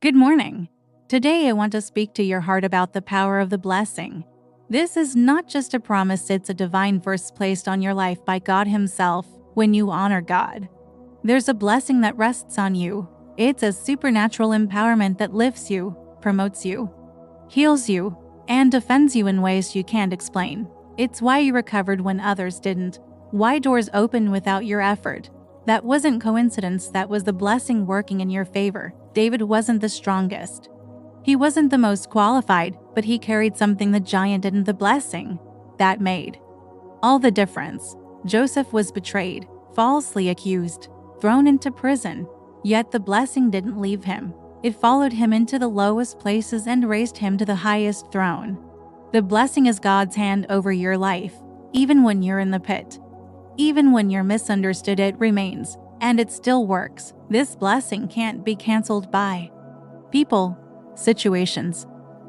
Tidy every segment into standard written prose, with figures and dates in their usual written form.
Good morning. Today I want to speak to your heart about the power of the blessing. This is not just a promise, it's a divine verse placed on your life by God Himself when you honor God. There's a blessing that rests on you. It's a supernatural empowerment that lifts you, promotes you, heals you, and defends you in ways you can't explain. It's why you recovered when others didn't. Why doors open without your effort. That wasn't coincidence, that was the blessing working in your favor. David wasn't the strongest. He wasn't the most qualified, but he carried something the giant didn't. The blessing that made all the difference. Joseph was betrayed, falsely accused, thrown into prison. Yet the blessing didn't leave him. It followed him into the lowest places and raised him to the highest throne. The blessing is God's hand over your life, even when you're in the pit. Even when you're misunderstood, it remains, and it still works. This blessing can't be canceled by people, situations,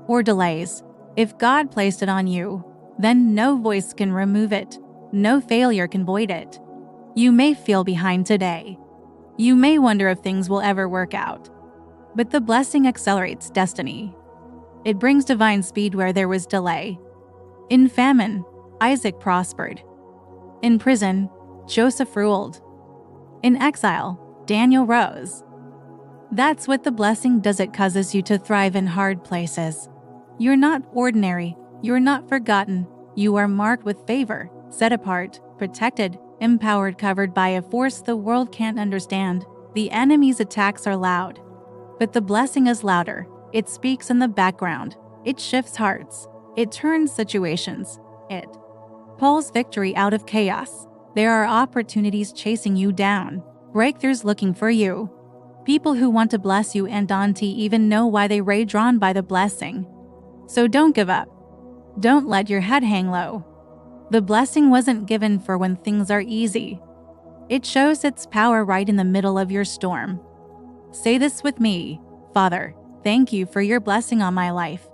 or delays. If God placed it on you, then no voice can remove it. No failure can void it. You may feel behind today. You may wonder if things will ever work out. But the blessing accelerates destiny. It brings divine speed where there was delay. In famine, Isaac prospered. In prison, Joseph ruled. In exile, Daniel rose. That's what the blessing does. It causes you to thrive in hard places. You're not ordinary. You're not forgotten. You are marked with favor, set apart, protected, empowered, covered by a force the world can't understand. The enemy's attacks are loud, but the blessing is louder. It speaks in the background. It shifts hearts. It turns situations. It pulls victory out of chaos. There are opportunities chasing you down, breakthroughs looking for you, people who want to bless you and don't even know why. They are drawn by the blessing. So don't give up. Don't let your head hang low. The blessing wasn't given for when things are easy. It shows its power right in the middle of your storm. Say this with me: Father, thank you for your blessing on my life.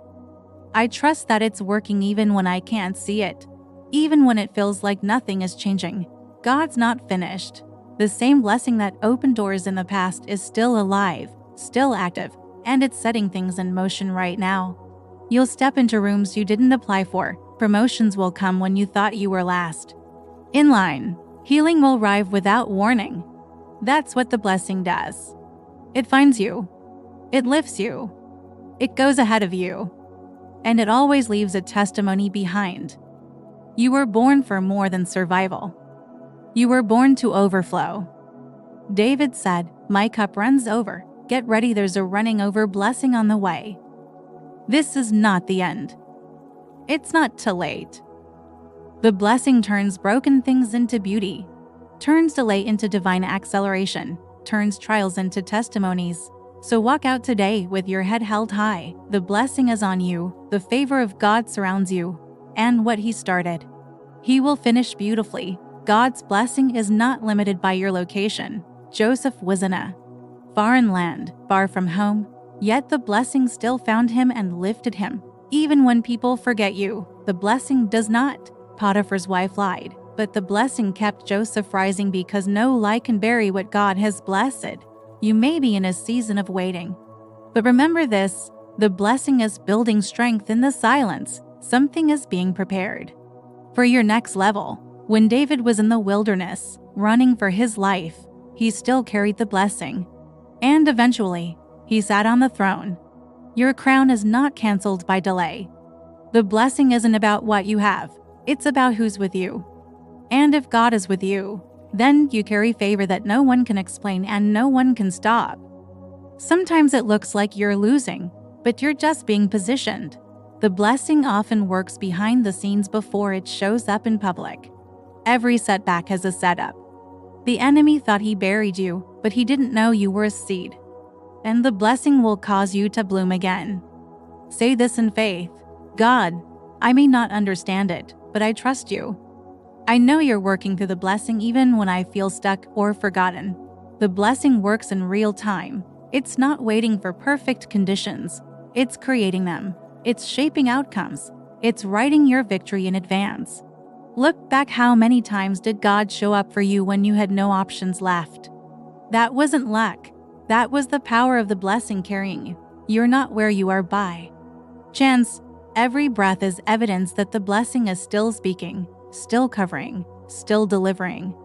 I trust that it's working even when I can't see it. Even when it feels like nothing is changing, God's not finished. The same blessing that opened doors in the past is still alive, still active, and it's setting things in motion right now. You'll step into rooms you didn't apply for. Promotions will come when you thought you were last in line. Healing will arrive without warning. That's what the blessing does. It finds you. It lifts you. It goes ahead of you. And it always leaves a testimony behind. You were born for more than survival. You were born to overflow. David said, "My cup runs over." Get ready, there's a running over blessing on the way. This is not the end. It's not too late. The blessing turns broken things into beauty, turns delay into divine acceleration, turns trials into testimonies. So walk out today with your head held high. The blessing is on you. The favor of God surrounds you. And what He started, He will finish beautifully. God's blessing is not limited by your location. Joseph was in a foreign land, far from home, yet the blessing still found him and lifted him. Even when people forget you, the blessing does not. Potiphar's wife lied, but the blessing kept Joseph rising, because no lie can bury what God has blessed. You may be in a season of waiting, but remember this: the blessing is building strength in the silence. Something is being prepared for your next level. When David was in the wilderness, running for his life, he still carried the blessing. And eventually, he sat on the throne. Your crown is not canceled by delay. The blessing isn't about what you have, it's about who's with you. And if God is with you, then you carry favor that no one can explain and no one can stop. Sometimes it looks like you're losing, but you're just being positioned. The blessing often works behind the scenes before it shows up in public. Every setback has a setup. The enemy thought he buried you, but he didn't know you were a seed. And the blessing will cause you to bloom again. Say this in faith: God, I may not understand it, but I trust you. I know you're working through the blessing even when I feel stuck or forgotten. The blessing works in real time. It's not waiting for perfect conditions. It's creating them. It's shaping outcomes. It's writing your victory in advance. Look back: how many times did God show up for you when you had no options left? That wasn't luck. That was the power of the blessing carrying you. You're not where you are by chance. Every breath is evidence that the blessing is still speaking, still covering, still delivering.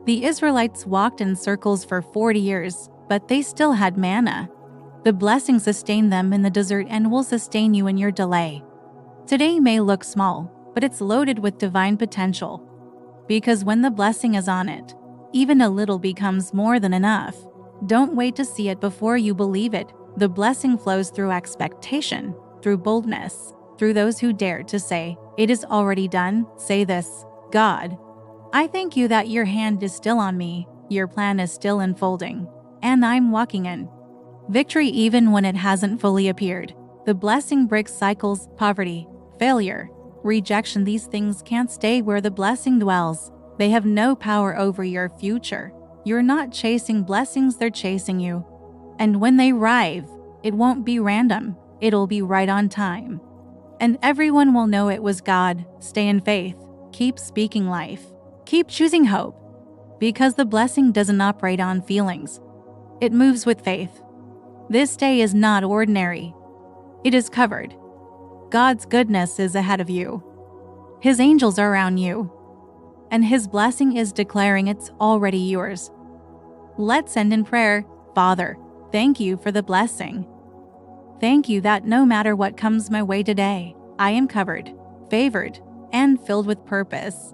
The Israelites walked in circles for 40 years, but they still had manna. The blessing sustained them in the desert and will sustain you in your delay. Today may look small, but it's loaded with divine potential. Because when the blessing is on it, even a little becomes more than enough. Don't wait to see it before you believe it. The blessing flows through expectation, through boldness, through those who dare to say, "It is already done." Say this: God, I thank you that your hand is still on me, your plan is still unfolding, and I'm walking in victory even when it hasn't fully appeared. The blessing breaks cycles, poverty, failure, rejection. These things can't stay where the blessing dwells. They have no power over your future. You're not chasing blessings, they're chasing you. And when they arrive, it won't be random, it'll be right on time. And everyone will know it was God. Stay in faith, keep speaking life, keep choosing hope. Because the blessing doesn't operate on feelings, it moves with faith. This day is not ordinary. It is covered. God's goodness is ahead of you. His angels are around you. And His blessing is declaring it's already yours. Let's end in prayer. Father, thank you for the blessing. Thank you that no matter what comes my way today, I am covered, favored, and filled with purpose.